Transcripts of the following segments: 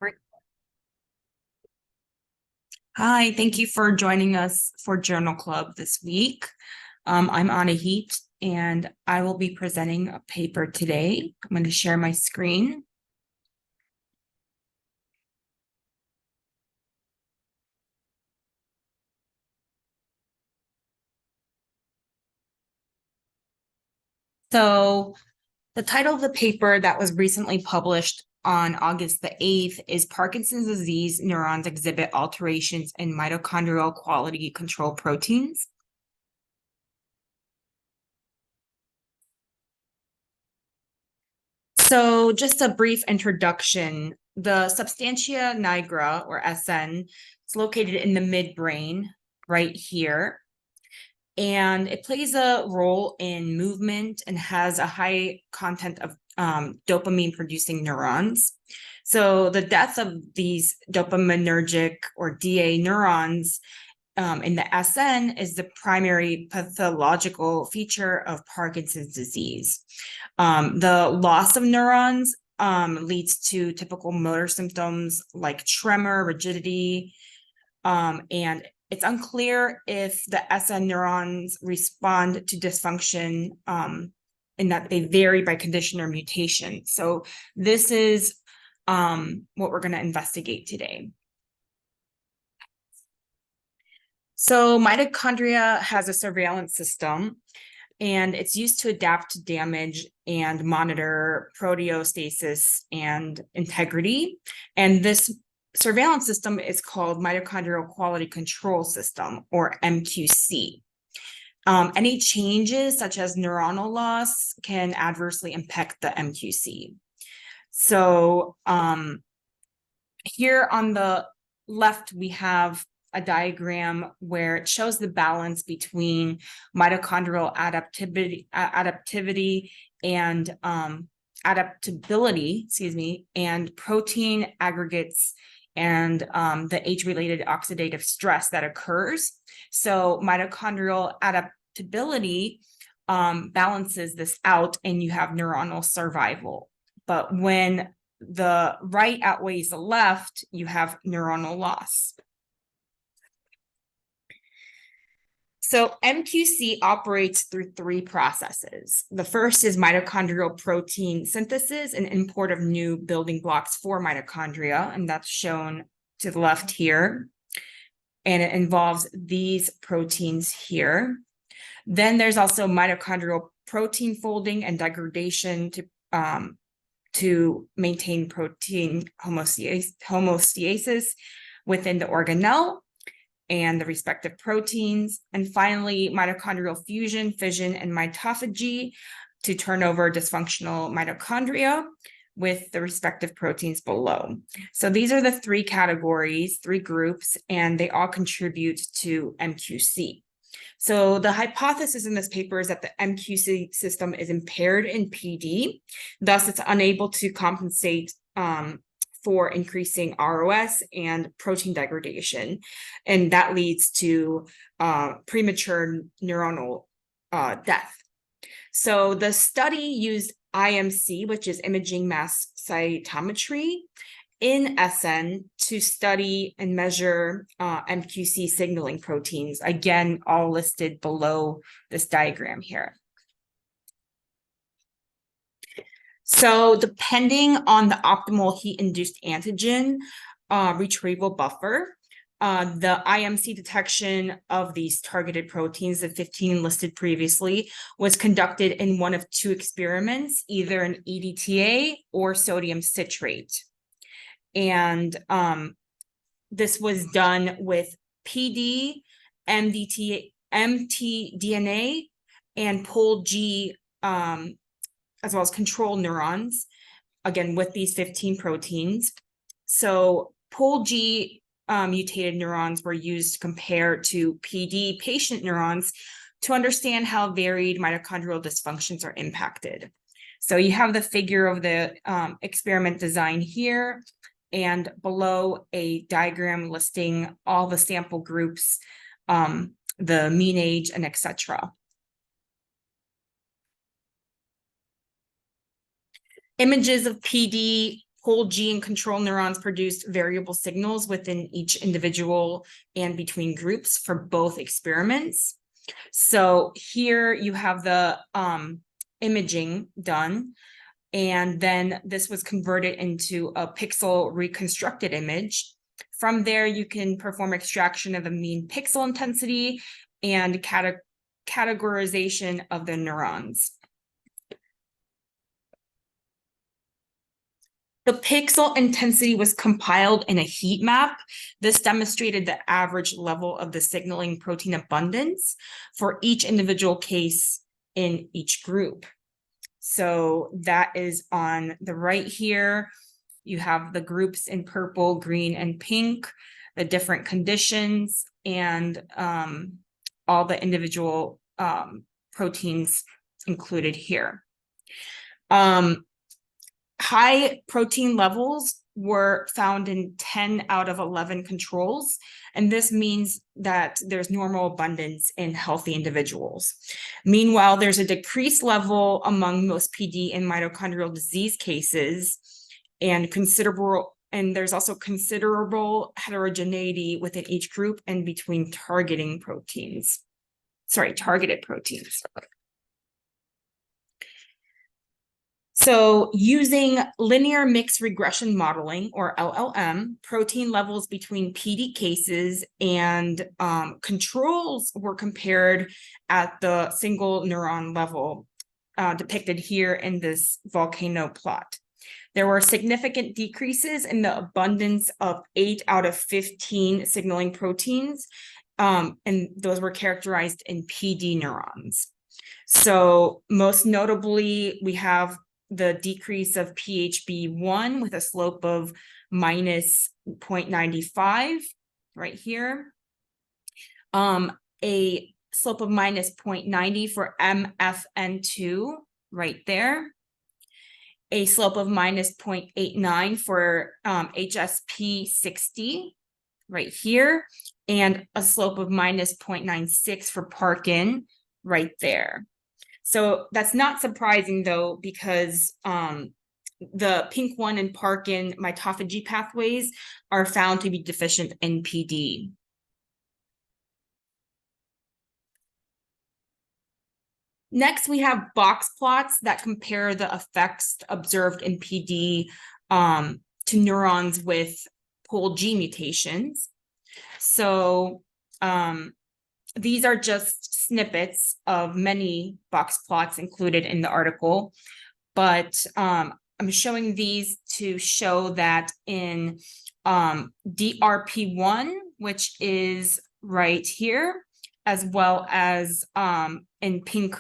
Great. Hi, thank you for joining us for Journal Club this week. I'm Anahit, and I will be presenting a paper today. I'm going to share my screen. So the title of the paper that was recently published on August the 8th is Parkinson's Disease Neurons Exhibit Alterations in Mitochondrial Quality Control Proteins. So just a brief introduction. The substantia nigra, or SN, is located in the midbrain right here. And it plays a role in movement and has a high content of dopamine-producing neurons. So the death of these dopaminergic or DA neurons in the SN is the primary pathological feature of Parkinson's disease. The loss of neurons leads to typical motor symptoms like tremor, rigidity, and it's unclear if the SN neurons respond to dysfunction in that they vary by condition or mutation. So this is what we're going to investigate today. So mitochondria has a surveillance system, and it's used to adapt to damage and monitor proteostasis and integrity. And this surveillance system is called Mitochondrial Quality Control System, or MQC. Any changes, such as neuronal loss, can adversely impact the MQC. So here on the left, we have a diagram where it shows the balance between mitochondrial adaptivity and adaptability, and protein aggregates and the age-related oxidative stress that occurs. So mitochondrial adaptability balances this out, and you have neuronal survival. But when the right outweighs the left, you have neuronal loss. So MQC operates through three processes. The first is mitochondrial protein synthesis and import of new building blocks for mitochondria, and that's shown to the left here. And it involves these proteins here. Then there's also mitochondrial protein folding and degradation to maintain protein homeostasis within the organelle and the respective proteins. And finally, mitochondrial fusion, fission, and mitophagy to turn over dysfunctional mitochondria with the respective proteins below. So these are the three categories, three groups, and they all contribute to MQC. So the hypothesis in this paper is that the MQC system is impaired in PD, thus it's unable to compensate for increasing ROS and protein degradation, and that leads to premature neuronal death. So the study used IMC, which is imaging mass cytometry, in SN to study and measure MQC signaling proteins, again, all listed below this diagram here. So depending on the optimal heat-induced antigen retrieval buffer, the IMC detection of these targeted proteins, the 15 listed previously, was conducted in one of two experiments, either an EDTA or sodium citrate. And this was done with PD, mtDNA, and POL-G, as well as control neurons, again, with these 15 proteins. So POL-G mutated neurons were used to compare to PD patient neurons to understand how varied mitochondrial dysfunctions are impacted. So you have the figure of the experiment design here, and below a diagram listing all the sample groups, the mean age, and etc. Images of PD Pol G and control neurons produced variable signals within each individual and between groups for both experiments. So here you have the imaging done, and then this was converted into a pixel reconstructed image. From there, you can perform extraction of the mean pixel intensity and categorization of the neurons. The pixel intensity was compiled in a heat map. This demonstrated the average level of the signaling protein abundance for each individual case in each group. So that is on the right here. You have the groups in purple, green, and pink, the different conditions, and all the individual proteins included here. High protein levels were found in 10 out of 11 controls, and this means that there's normal abundance in healthy individuals. Meanwhile, there's a decreased level among most PD and mitochondrial disease cases, and there's also considerable heterogeneity within each group and between targeted proteins. So using linear mixed regression modeling, or LLM, protein levels between PD cases and controls were compared at the single neuron level, depicted here in this volcano plot. There were significant decreases in the abundance of 8 out of 15 signaling proteins, and those were characterized in PD neurons. So most notably, we have the decrease of PHB1 with a slope of minus 0.95 right here. A slope of minus 0.90 for MFN2 right there. A slope of minus 0.89 for HSP60 right here. And a slope of minus 0.96 for Parkin right there. So that's not surprising, though, because the pink one and Parkin mitophagy pathways are found to be deficient in PD. Next, we have box plots that compare the effects observed in PD to neurons with Pol G mutations. So these are just snippets of many box plots included in the article, but I'm showing these to show that in DRP1, which is right here, as well as in pink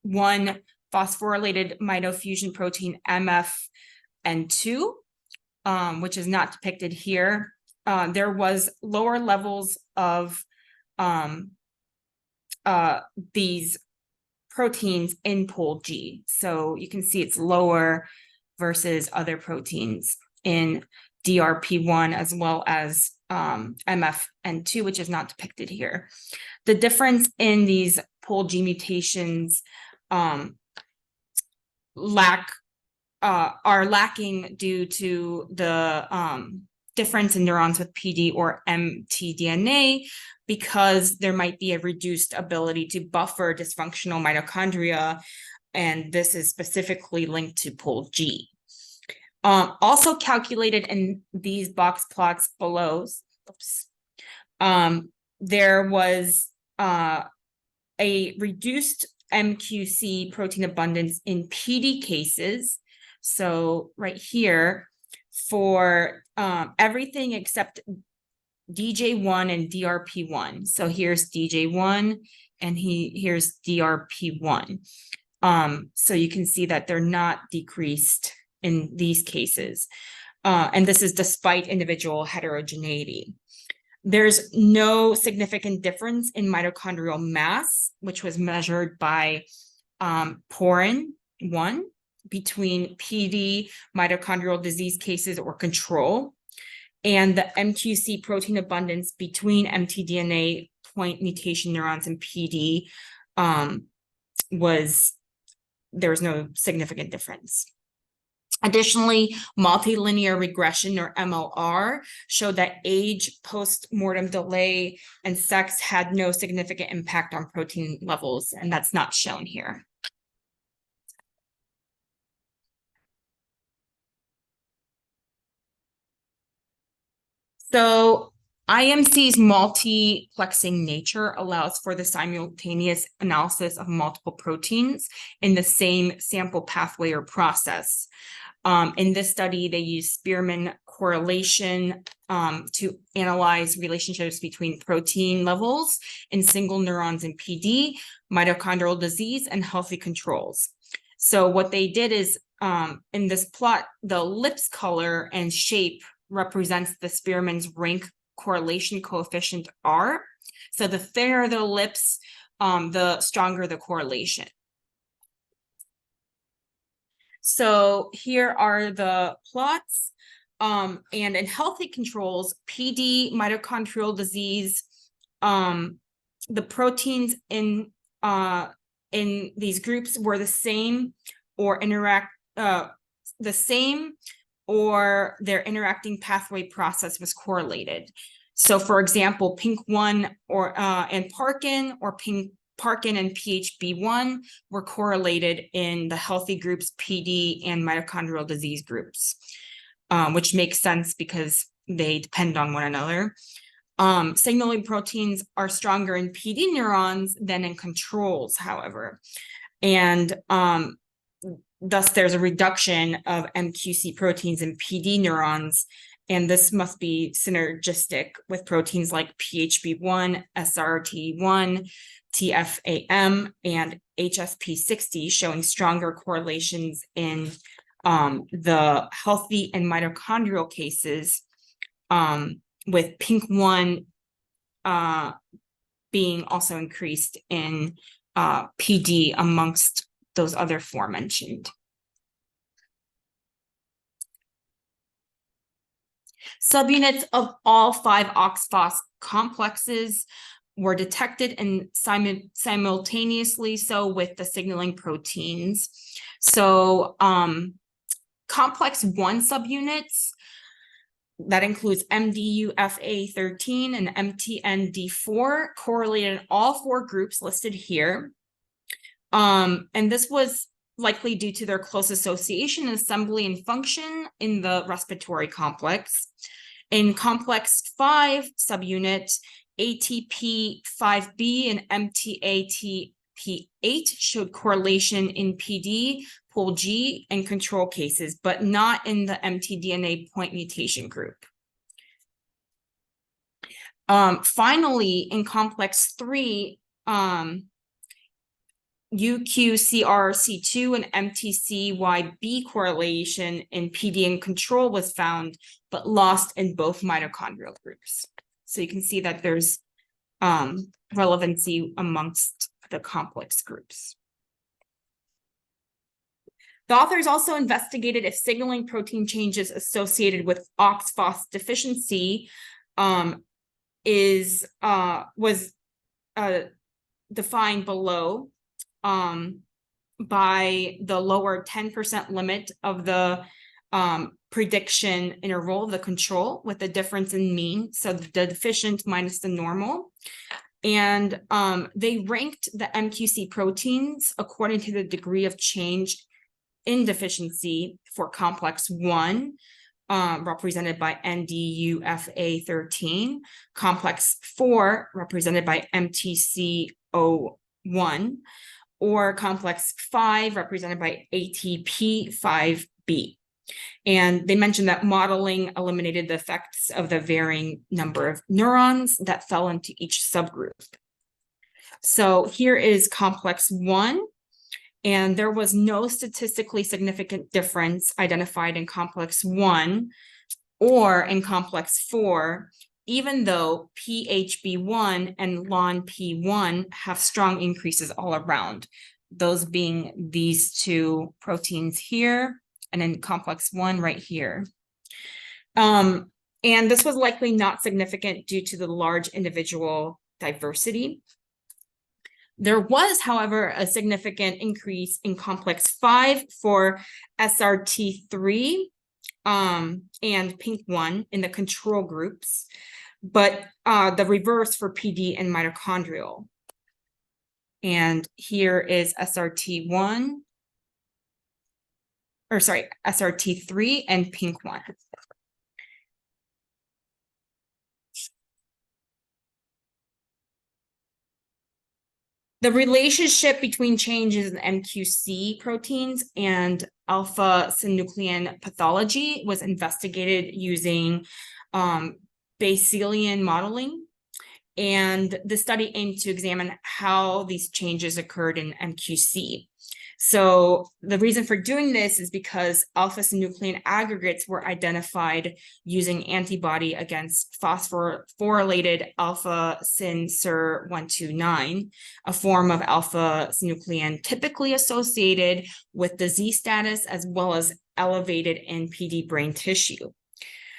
1 phosphorylated mitofusion protein MFN2, which is not depicted here, there was lower levels of these proteins in Pol G. So you can see it's lower versus other proteins in DRP1 as well as MFN2, which is not depicted here. The difference in these Pol G mutations are lacking due to the difference in neurons with PD or mtDNA, because there might be a reduced ability to buffer dysfunctional mitochondria, and this is specifically linked to Pol G. Also calculated in these box plots below, there was a reduced MQC protein abundance in PD cases. So right here, for everything except DJ1 and DRP1. So here's DJ1 and here's DRP1. So you can see that they're not decreased in these cases. And this is despite individual heterogeneity. There's no significant difference in mitochondrial mass, which was measured by Porin-1 between PD mitochondrial disease cases or control, and the MQC protein abundance between mtDNA point mutation neurons and PD there was no significant difference. Additionally, multilinear regression, or MLR, showed that age, post-mortem delay, and sex had no significant impact on protein levels, and that's not shown here. So IMC's multiplexing nature allows for the simultaneous analysis of multiple proteins in the same sample pathway or process. In this study, they used Spearman correlation to analyze relationships between protein levels in single neurons in PD, mitochondrial disease, and healthy controls. So what they did is, in this plot, the ellipse color and shape represents the Spearman's rank correlation coefficient R. So the thinner the ellipse, the stronger the correlation. So here are the plots. And in healthy controls, PD, mitochondrial disease, the proteins in these groups were the same or or their interacting pathway process was correlated. So for example, PINK1 and Parkin, or Parkin and PHB1 were correlated in the healthy groups PD and mitochondrial disease groups, which makes sense because they depend on one another. Signaling proteins are stronger in PD neurons than in controls, however. And thus there's a reduction of MQC proteins in PD neurons, and this must be synergistic with proteins like PHB1, SRT1, TFAM, and HSP60, showing stronger correlations in the healthy and mitochondrial cases, with PINK1 being also increased in PD amongst those other aforementioned. Subunits of all 5 OxPhos complexes were detected, and simultaneously so with the signaling proteins. So complex 1 subunits, that includes MDU-FA13 and MTND4, correlated in all 4 groups listed here. And this was likely due to their close association in assembly and function in the respiratory complex. In complex 5 subunit, ATP5B and MTATP8 showed correlation in PD, Pol G, and control cases, but not in the mtDNA point mutation group. Finally, in complex 3, UQCRC2 and MTCYB correlation in PD and control was found, but lost in both mitochondrial groups. So you can see that there's relevancy amongst the complex groups. The authors also investigated if signaling protein changes associated with OxPhos deficiency was defined below by the lower 10% limit of the prediction interval of the control, with the difference in mean, so the deficient minus the normal. And they ranked the MQC proteins according to the degree of change in deficiency for complex 1, represented by NDU-FA13, complex 4, represented by MTC01, or complex 5, represented by ATP5B. And they mentioned that modeling eliminated the effects of the varying number of neurons that fell into each subgroup. So here is complex 1, and there was no statistically significant difference identified in complex 1 or in complex 4, even though PHB1 and LON-P1 have strong increases all around, those being these 2 proteins here, and in complex 1 right here. And this was likely not significant due to the large individual diversity. There was, however, a significant increase in complex 5 for SRT3 and PINK1 in the control groups, but the reverse for PD and mitochondrial. And here is SRT3 and PINK1. The relationship between changes in MQC proteins and α-Synuclein pathology was investigated using Bayesian modeling. And the study aimed to examine how these changes occurred in MQC. So the reason for doing this is because α-Synuclein aggregates were identified using antibody against phosphorylated alpha-syn 129, a form of α-Synuclein typically associated with disease status as well as elevated in PD brain tissue.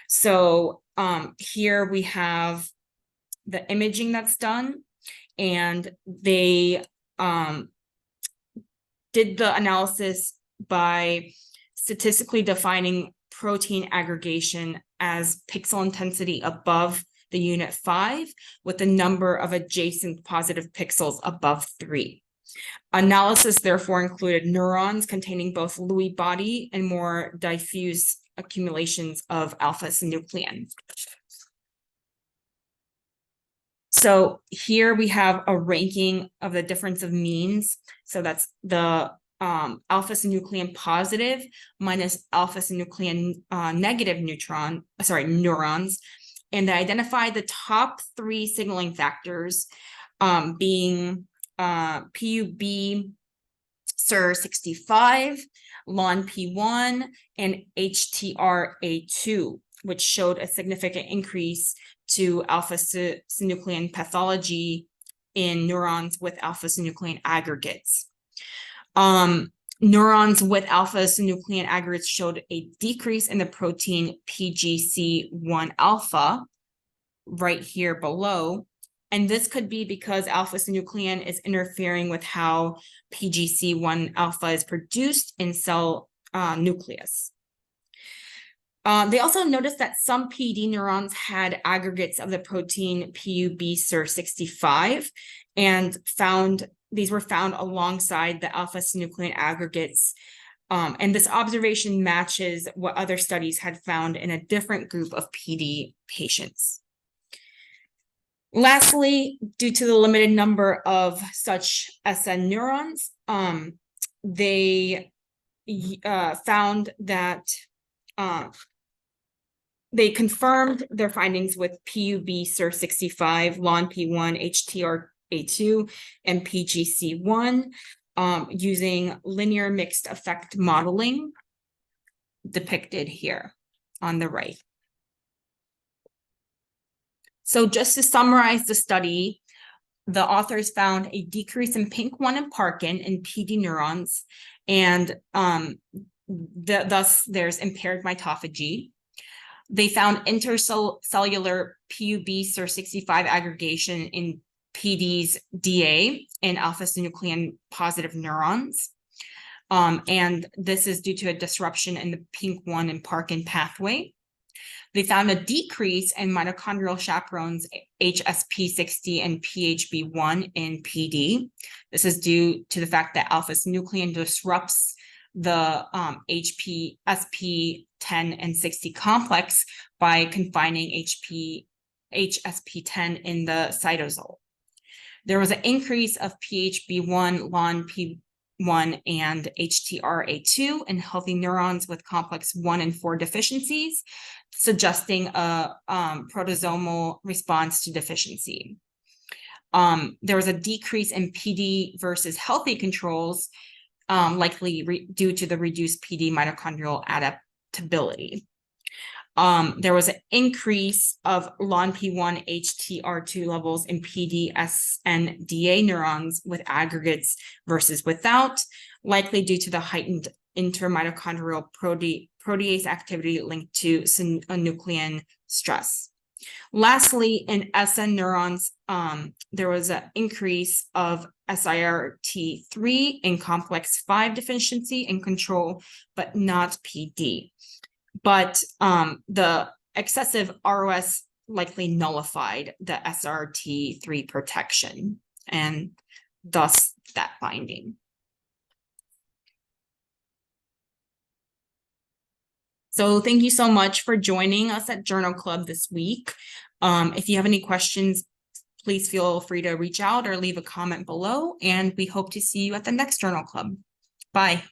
So here we have the imaging that's done, and they did the analysis by statistically defining protein aggregation as pixel intensity above the unit 5 with the number of adjacent positive pixels above 3. Analysis therefore included neurons containing both Lewy body and more diffuse accumulations of α-Synuclein. So here we have a ranking of the difference of means. So that's the α-Synuclein positive minus alpha-synuclein negative neurons. And they identified the top 3 signaling factors being PUB-SIR65, LON-P1, and HTRA2, which showed a significant increase to α-Synuclein pathology in neurons with alpha-synuclein aggregates. Neurons with alpha-synuclein aggregates showed a decrease in the protein PGC1 alpha right here below. And this could be because alpha-synuclein is interfering with how PGC1 alpha is produced in cell nucleus. They also noticed that some PD neurons had aggregates of the protein PUB-SIR65 and these were found alongside the alpha-synuclein aggregates. And this observation matches what other studies had found in a different group of PD patients. Lastly, due to the limited number of such SN neurons, they found that they confirmed their findings with PUB-SIR65, LON-P1, HTRA2, and PGC1 using linear mixed effect modeling depicted here on the right. So just to summarize the study, the authors found a decrease in PINK1 and Parkin in PD neurons, and thus there's impaired mitophagy. They found intercellular PUB-SIR65 aggregation in PD's DA and alpha-synuclein positive neurons. And this is due to a disruption in the PINK1 and Parkin pathway. They found a decrease in mitochondrial chaperones HSP60 and PHB1 in PD. This is due to the fact that alpha-synuclein disrupts the HSP10 and 60 complex by confining HSP10 in the cytosol. There was an increase of PHB1, LON-P1, and HTRA2 in healthy neurons with complex 1 and 4 deficiencies, suggesting a protosomal response to deficiency. There was a decrease in PD versus healthy controls, likely due to the reduced PD mitochondrial adaptability. There was an increase of LON-P1 HTR2 levels in PD-SNDA neurons with aggregates versus without, likely due to the heightened intermitochondrial protease activity linked to synuclein stress. Lastly, in SN neurons, there was an increase of SIRT3 in complex 5 deficiency and control, but not PD. But the excessive ROS likely nullified the SRT3 protection, and thus that finding. So thank you so much for joining us at Journal Club this week. If you have any questions, please feel free to reach out or leave a comment below, and we hope to see you at the next Journal Club. Bye.